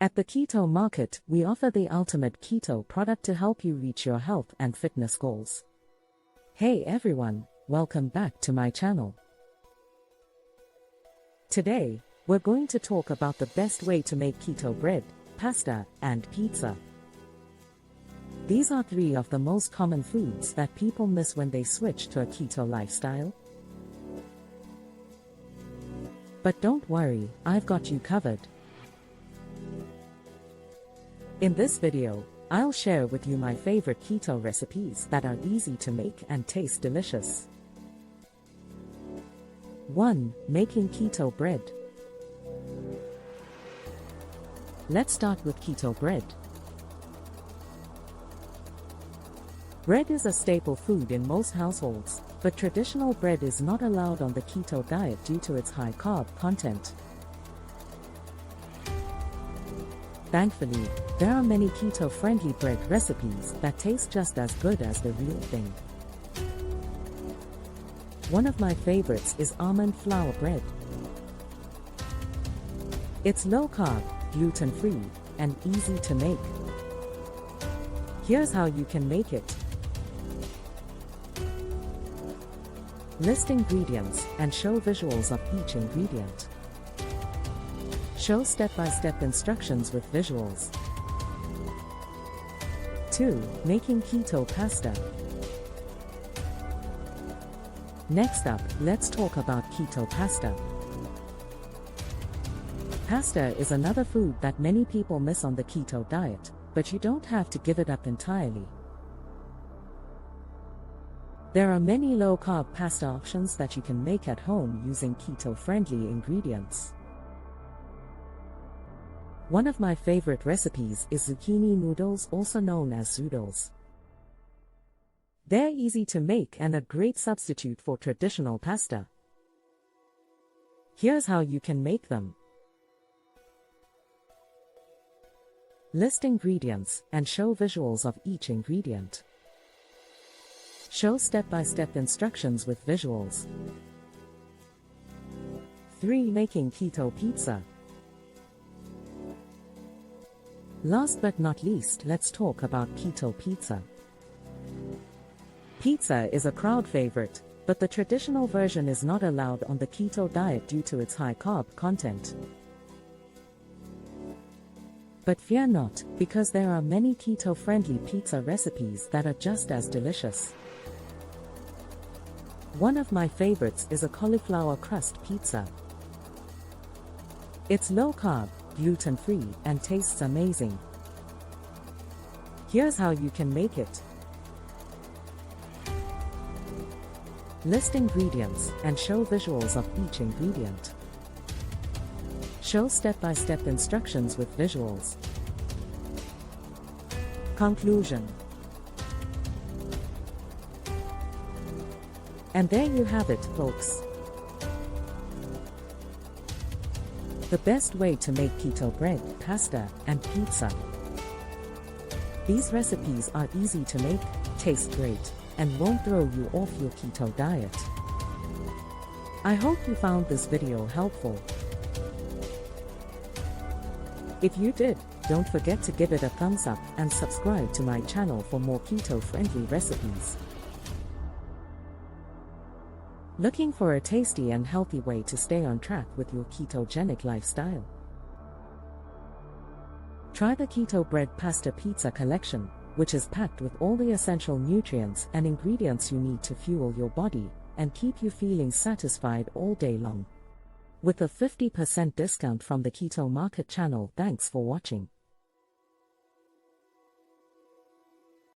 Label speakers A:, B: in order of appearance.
A: At the Keto Market, we offer the ultimate keto product to help you reach your health and fitness goals. Hey everyone, welcome back to my channel. Today, we're going to talk about the best way to make keto bread, pasta, and pizza. These are three of the most common foods that people miss when they switch to a keto lifestyle. But don't worry, I've got you covered. In this video, I'll share with you my favorite keto recipes that are easy to make and taste delicious. 1. Making keto bread. Let's start with keto bread. Bread is a staple food in most households, but traditional bread is not allowed on the keto diet due to its high carb content. Thankfully, there are many keto-friendly bread recipes that taste just as good as the real thing. One of my favorites is almond flour bread. It's low-carb, gluten-free, and easy to make. Here's how you can make it. List ingredients and show visuals of each ingredient. Show step-by-step instructions with visuals. 2. Making keto pasta. Next up, let's talk about keto pasta. Pasta is another food that many people miss on the keto diet, but you don't have to give it up entirely. There are many low-carb pasta options that you can make at home using keto-friendly ingredients. One of my favorite recipes is zucchini noodles, also known as zoodles. They're easy to make and a great substitute for traditional pasta. Here's how you can make them. List ingredients and show visuals of each ingredient. Show step-by-step instructions with visuals. 3. Making keto pizza. Last but not least, let's talk about keto pizza. Pizza is a crowd favorite, but the traditional version is not allowed on the keto diet due to its high carb content. But fear not, because there are many keto-friendly pizza recipes that are just as delicious. One of my favorites is a cauliflower crust pizza. It's low-carb, gluten-free, and tastes amazing. Here's how you can make it. List ingredients and show visuals of each ingredient. Show step-by-step instructions with visuals. Conclusion. And there you have it, folks. The best way to make keto bread, pasta, and pizza. These recipes are easy to make, taste great, and won't throw you off your keto diet. I hope you found this video helpful. If you did, don't forget to give it a thumbs up and subscribe to my channel for more keto-friendly recipes. Looking for a tasty and healthy way to stay on track with your ketogenic lifestyle? Try the Keto Bread Pasta Pizza collection, which is packed with all the essential nutrients and ingredients you need to fuel your body and keep you feeling satisfied all day long. With a 50% discount from the Keto Market channel. Thanks for watching.